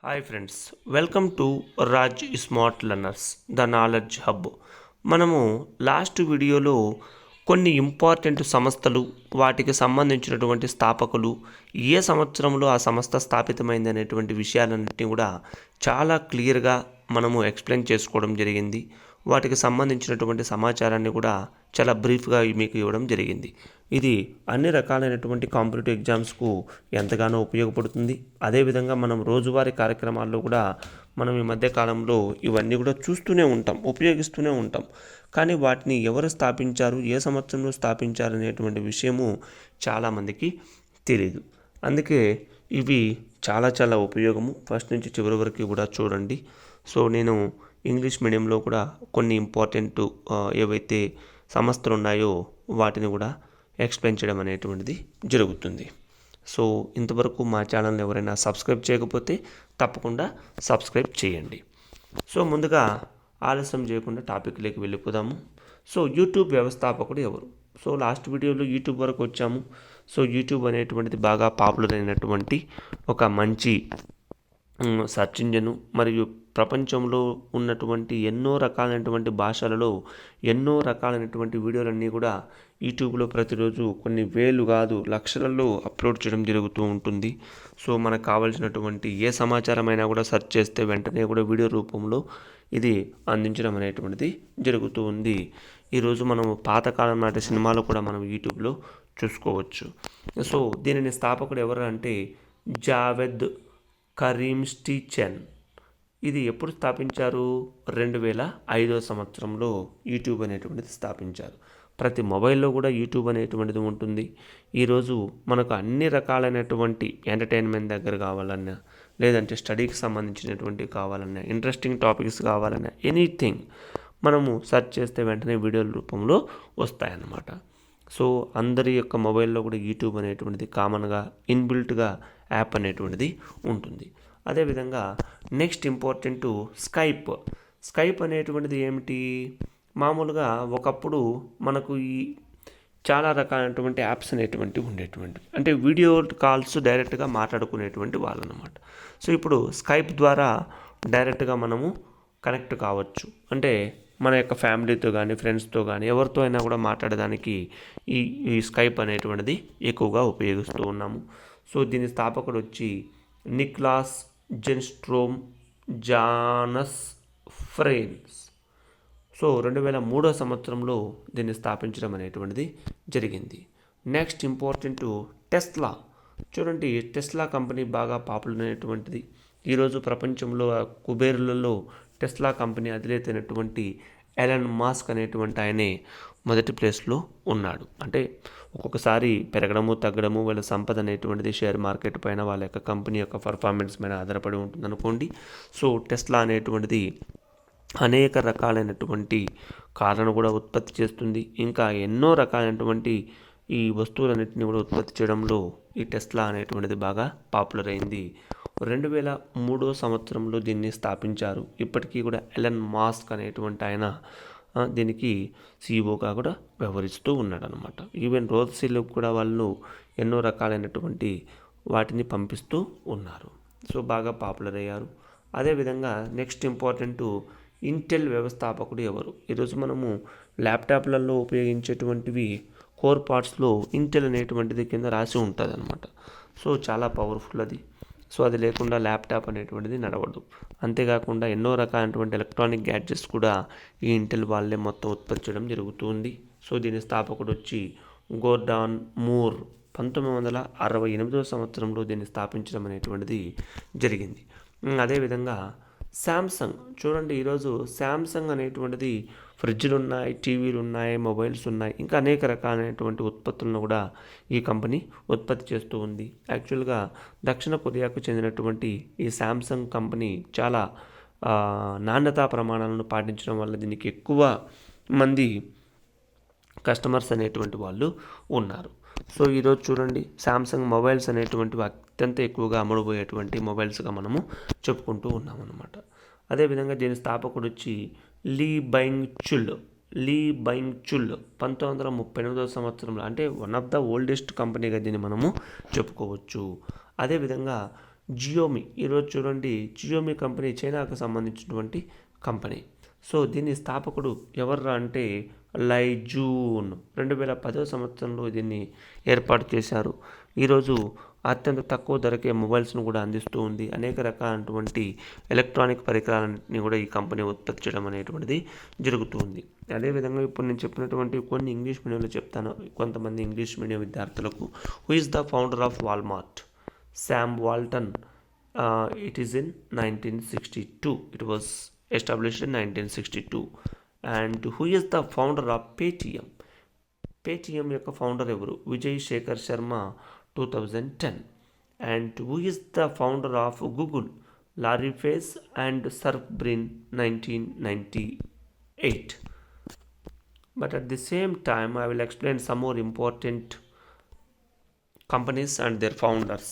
Hi friends, welcome to Raj smart learners the knowledge hub. మనము last వీడియోలో కొన్ని important సంస్థలు, వాటికి సంబంధించినటువంటి స్థాపకులు, ఏ సంవత్సరంలో ఆ సంస్థ స్థాపితమైంది అనేటువంటి విషయాలన్నింటినీ కూడా చాలా క్లియర్గా మనము ఎక్స్ప్లెయిన్ చేసుకోవడం జరిగింది. వాటికి సంబంధించినటువంటి సమాచారాన్ని కూడా చాలా బ్రీఫ్గా మీకు ఇవ్వడం జరిగింది. ఇది అన్ని రకాలైనటువంటి కాంపిటేటివ్ ఎగ్జామ్స్కు ఎంతగానో ఉపయోగపడుతుంది. అదేవిధంగా మనం రోజువారీ కార్యక్రమాల్లో కూడా మనం ఈ మధ్య కాలంలో ఇవన్నీ కూడా చూస్తూనే ఉంటాం, ఉపయోగిస్తూనే ఉంటాం. కానీ వాటిని ఎవరు స్థాపించారు, ఏ సంవత్సరంలో స్థాపించారు అనేటువంటి విషయము చాలామందికి తెలియదు. అందుకే ఇవి చాలా ఉపయోగము. ఫస్ట్ నుంచి చివరి వరకు కూడా చూడండి. సో నేను ఇంగ్లీష్ మీడియంలో కూడా కొన్ని ఇంపార్టెంట్ ఏవైతే సంస్థలు ఉన్నాయో వాటిని కూడా ఎక్స్ప్లెయిన్ చేయడం అనేటువంటిది జరుగుతుంది. సో ఇంతవరకు మా ఛానల్ని ఎవరైనా సబ్స్క్రైబ్ చేయకపోతే తప్పకుండా సబ్స్క్రైబ్ చేయండి. సో ముందుగా ఆలస్యం చేయకుండా టాపిక్లోకి వెళ్ళిపోదాము. సో యూట్యూబ్ వ్యవస్థాపకుడు ఎవరు? సో లాస్ట్ వీడియోలో యూట్యూబ్ వరకు వచ్చాము. సో యూట్యూబ్ అనేటువంటిది బాగా పాపులర్ అయినటువంటి ఒక మంచి సెర్చ్ ఇంజను, మరియు ప్రపంచంలో ఉన్నటువంటి ఎన్నో రకాలైనటువంటి భాషలలో ఎన్నో రకాలైనటువంటి వీడియోలన్నీ కూడా యూట్యూబ్లో ప్రతిరోజు కొన్ని వేలు కాదు లక్షలలో అప్లోడ్ చేయడం జరుగుతూ ఉంటుంది. సో మనకు కావాల్సినటువంటి ఏ సమాచారమైనా కూడా సెర్చ్ చేస్తే వెంటనే కూడా వీడియో రూపంలో ఇది అందించడం అనేటువంటిది జరుగుతూ ఉంది. ఈరోజు మనం పాతకాలం నాటి సినిమాలు కూడా మనం యూట్యూబ్లో చూసుకోవచ్చు. సో దీనిని స్థాపకుడు ఎవరు అంటే జావేద్ కరీంస్టీచెన్. ఇది ఎప్పుడు స్థాపించారు? 2005 సంవత్సరంలో యూట్యూబ్ అనేటువంటిది స్థాపించారు. ప్రతి మొబైల్లో కూడా యూట్యూబ్ అనేటువంటిది ఉంటుంది. ఈరోజు మనకు అన్ని రకాలైనటువంటి ఎంటర్టైన్మెంట్ దగ్గర కావాలన్నా, లేదంటే స్టడీకి సంబంధించినటువంటి కావాలన్నా, ఇంట్రెస్టింగ్ టాపిక్స్ కావాలన్నా, ఎనీథింగ్ మనము సెర్చ్ చేస్తే వెంటనే వీడియోల రూపంలో వస్తాయన్నమాట. సో అందరి యొక్క మొబైల్లో కూడా యూట్యూబ్ అనేటువంటిది కామన్గా ఇన్బిల్ట్గా యాప్ అనేటువంటిది ఉంటుంది. అదేవిధంగా నెక్స్ట్ ఇంపార్టెంట్ స్కైప్ అనేటువంటిది ఏమిటి? మామూలుగా ఒకప్పుడు మనకు ఈ చాలా రకాలైనటువంటి యాప్స్ అనేటువంటివి ఉండేటువంటివి, అంటే వీడియో కాల్స్ డైరెక్ట్గా మాట్లాడుకునేటువంటి వాళ్ళు అన్నమాట. సో ఇప్పుడు స్కైప్ ద్వారా డైరెక్ట్గా మనము కనెక్ట్ కావచ్చు. అంటే మన యొక్క ఫ్యామిలీతో కానీ, ఫ్రెండ్స్తో కానీ, ఎవరితో అయినా కూడా మాట్లాడడానికి ఈ స్కైప్ అనేటువంటిది ఎక్కువగా ఉపయోగిస్తూ ఉన్నాము. సో దీని స్థాపకుడు వచ్చి నిక్లాస్ జెన్స్ట్రోమ్ జానస్ ఫ్రేన్స్. సో 2003 సంవత్సరంలో దీన్ని స్థాపించడం అనేటువంటిది జరిగింది. Next important Tesla. చూడండి, టెస్లా కంపెనీ బాగా పాపులర్ అయినటువంటిది. ఈరోజు ప్రపంచంలో కుబేరులలో టెస్లా కంపెనీ అధినేత అయినటువంటి ఎలన్ మాస్క్ అనేటువంటి ఆయనే మొదటి ప్లేస్లో ఉన్నాడు. అంటే ఒక్కొక్కసారి పెరగడము తగ్గడము వాళ్ళ సంపద అనేటువంటిది షేర్ మార్కెట్ పైన, వాళ్ళ యొక్క కంపెనీ యొక్క పర్ఫార్మెన్స్ పైన ఆధారపడి ఉంటుంది అనుకోండి. సో టెస్లా అనేటువంటిది అనేక రకాలైనటువంటి కార్లను కూడా ఉత్పత్తి చేస్తుంది. ఇంకా ఎన్నో రకాలైనటువంటి ఈ వస్తువులన్నింటినీ కూడా ఉత్పత్తి చేయడంలో ఈ టెస్లా అనేటువంటిది బాగా పాపులర్ అయింది. 2003 సంవత్సరంలో దీన్ని స్థాపించారు. ఇప్పటికీ కూడా ఎలన్ మాస్క్ అనేటువంటి ఆయన దీనికి సీఈఓగా కూడా వ్యవహరిస్తూ ఉన్నాడు అనమాట. ఈవెన్ రోజ్సిల్కు కూడా వాళ్ళు ఎన్నో రకాలైనటువంటి వాటిని పంపిస్తూ ఉన్నారు. సో బాగా పాపులర్ అయ్యారు. అదేవిధంగా నెక్స్ట్ ఇంపార్టెంట్ ఇంటెల్ వ్యవస్థాపకుడు ఎవరు? ఈరోజు మనము ల్యాప్టాప్లలో ఉపయోగించేటువంటివి కోర్ పార్ట్స్లో ఇంటెల్ అనేటువంటిది కింద రాసి ఉంటుంది అనమాట. సో చాలా పవర్ఫుల్ అది. సో అది లేకుండా ల్యాప్టాప్ అనేటువంటిది నడవదు. అంతేకాకుండా ఎన్నో రకాలైనటువంటి ఎలక్ట్రానిక్ గ్యాడ్జెట్స్ కూడా ఈ ఇంటెల్ వాళ్ళే మొత్తం ఉత్పత్తి చేయడం జరుగుతుంది. సో దీని స్థాపకుడు వచ్చి గోర్డాన్ మూర్. 1968 సంవత్సరంలో దీన్ని స్థాపించడం అనేటువంటిది జరిగింది. అదేవిధంగా శాంసంగ్. చూడండి, ఈరోజు శాంసంగ్ అనేటువంటిది ఫ్రిడ్జ్లు ఉన్నాయి, టీవీలు ఉన్నాయి, మొబైల్స్ ఉన్నాయి, ఇంకా అనేక రకాలైనటువంటి ఉత్పత్తులను కూడా ఈ కంపెనీ ఉత్పత్తి చేస్తూ ఉంది. యాక్చువల్గా దక్షిణ కొరియాకు చెందినటువంటి ఈ శాంసంగ్ కంపెనీ చాలా నాణ్యతా ప్రమాణాలను పాటించడం వల్ల దీనికి ఎక్కువ మంది కస్టమర్స్ అనేటువంటి వాళ్ళు ఉన్నారు. సో ఈరోజు చూడండి, శాంసంగ్ మొబైల్స్ అనేటువంటివి అత్యంత ఎక్కువగా అమ్ముడుపోయేటువంటి మొబైల్స్గా మనము చెప్పుకుంటూ ఉన్నామన్నమాట. అదేవిధంగా దీని స్థాపకుడు వచ్చి లీ బైంగ్ చుల్. 1938 సంవత్సరంలో, అంటే వన్ ఆఫ్ ద ఓల్డెస్ట్ కంపెనీగా దీన్ని మనము చెప్పుకోవచ్చు. అదేవిధంగా జియోమి ఈరోజు చూడండి, జియోమి కంపెనీ చైనాకు సంబంధించినటువంటి కంపెనీ. సో దీని స్థాపకుడు ఎవర్రా అంటే లై జూన్ 2010 సంవత్సరంలో దీన్ని ఏర్పాటు చేశారు. ఈరోజు అత్యంత తక్కువ ధరకే మొబైల్స్ను కూడా అందిస్తూ ఉంది. అనేక రకాలైనటువంటి ఎలక్ట్రానిక్ పరికరాలన్నింటినీ కూడా ఈ కంపెనీ ఉత్పత్తి చేయడం అనేటువంటిది జరుగుతుంది. అదేవిధంగా ఇప్పుడు నేను చెప్పినటువంటి కొన్ని ఇంగ్లీష్ మీడియంలో చెప్తాను కొంతమంది ఇంగ్లీష్ మీడియం విద్యార్థులకు. Who is the founder of Walmart? Sam Walton. It is in 1962. It was established in 1962. And who is the founder of Paytm? Paytm యొక్క ఫౌండర్ ఎవరు? Vijay Shekhar Sharma, 2010. And who is the founder of Google? Larry Page and Sergey Brin, 1998. But at the same time, I will explain some more important companies and their founders.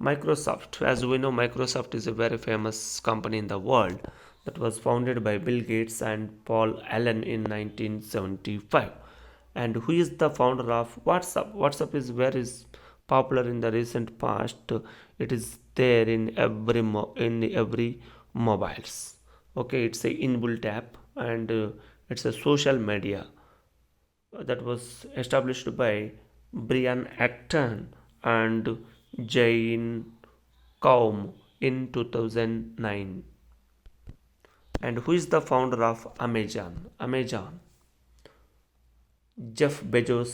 Microsoft. As we know, Microsoft is a very famous company in the world that was founded by Bill Gates and Paul Allen in 1975. And who is the founder of WhatsApp? WhatsApp is very popular in the recent past. It is there in every mobiles. Okay, it's a inbuilt app, and it's a social media that was established by Brian Acton and Jane Kaum in 2009. And who is the founder of Amazon? Jeff Bezos.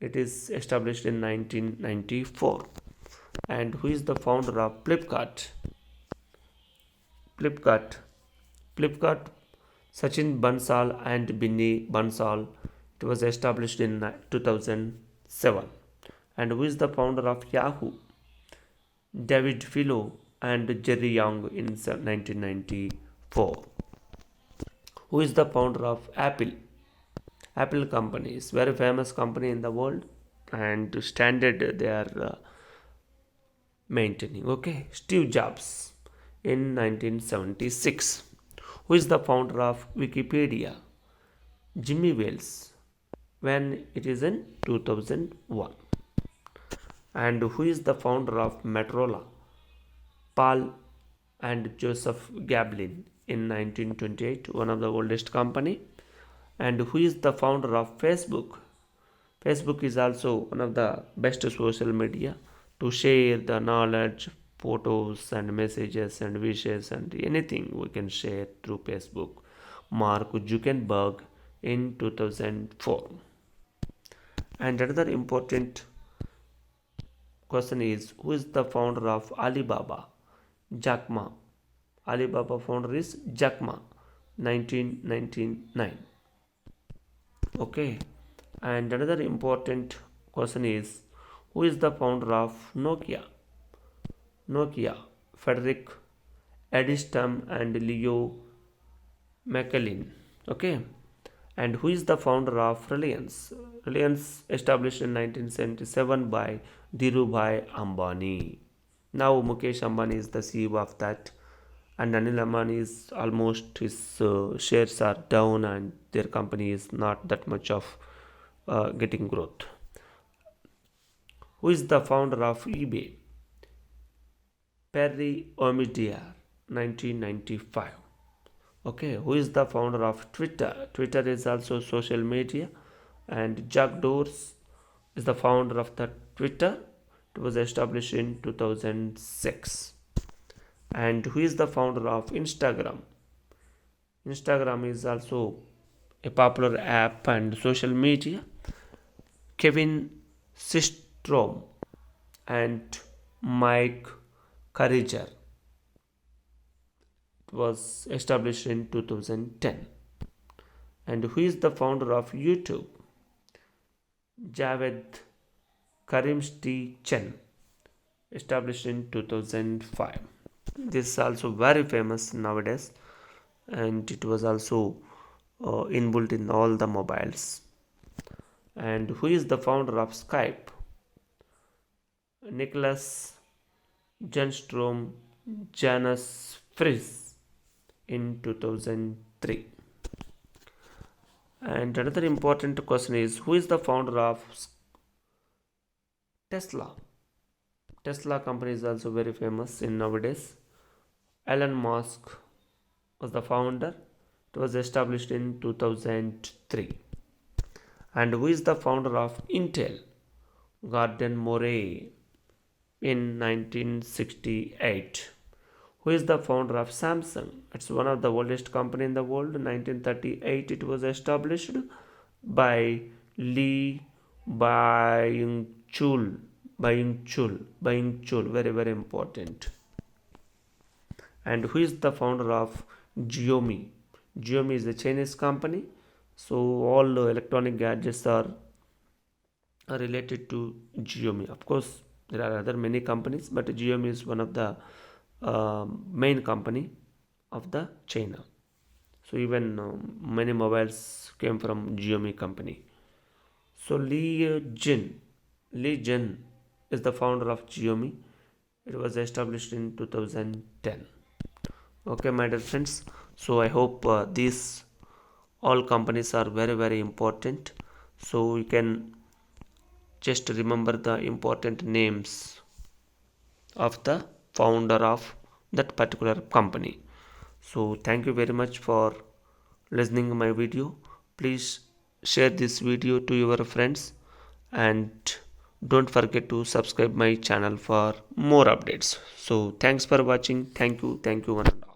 It is established in 1994. And who is the founder of Flipkart? Sachin Bansal and Binny Bansal. It was established in 2007. And who is the founder of Yahoo? David Filo and Jerry Yang in 1994. Who is the founder of Apple? Apple company is very famous company in the world, and standard they are maintaining. Okay, Steve Jobs in 1976. Who is the founder of Wikipedia? Jimmy Wales, when it is in 2001. And who is the founder of Motorola? Paul and Joseph Gablin in 1928, one of the oldest company. And who is the founder of Facebook? Facebook is also one of the best social media to share the knowledge, photos and messages and wishes and anything we can share through Facebook. Mark Zuckerberg in 2004. And another important question is, who is the founder of Alibaba? Jack Ma. Alibaba founder is Jack Ma, 1999. Okay, and another important question is, who is the founder of Nokia? Frederick Edelstein and Leo McLean. Okay, and who is the founder of Reliance? Reliance established in 1977 by Dhirubhai Ambani. Now Mukesh Ambani is the CEO of that, and Anil Ambani is almost his shares are down, and their company is not that much of getting growth. Who is the founder of eBay? Perry Omidyar, 1995. Okay, who is the founder of Twitter? Twitter is also social media, and Jack Dorsey is the founder of the Twitter. It was established in 2006. And who is the founder of Instagram? Instagram is also a popular app and social media. Kevin Systrom and Mike Carriger. It was established in 2010. And who is the founder of YouTube? Javed Karimsky Chen, established in 2005. This is also very famous nowadays, and it was also inbuilt in all the mobiles. And who is the founder of Skype? Nicholas Jenstrom Janus Fries in 2003. And another important question is, who is the founder of Tesla? Tesla company is also very famous in nowadays. Elon Musk was the founder. It was established in 2003. And who is the founder of Intel? Gordon Moray in 1968. Who is the founder of Samsung? It's one of the oldest company in the world. In 1938 it was established by Lee Byung-chul. Byung-chul, very very important. And who is the founder of Xiaomi? Xiaomi is a Chinese company. So all electronic gadgets are related to Xiaomi. Of course, there are other many companies, but Xiaomi is one of the main company of the China. So even many mobiles came from Xiaomi company. So Li Jin is the founder of Xiaomi. It was established in 2010. Okay, my dear friends. So I hope these all companies are very very important. So you can just remember the important names of the founder of that particular company. So thank you very much for listening my video. Please share this video to your friends and don't forget to subscribe my channel for more updates. So thanks for watching. Thank you one and all.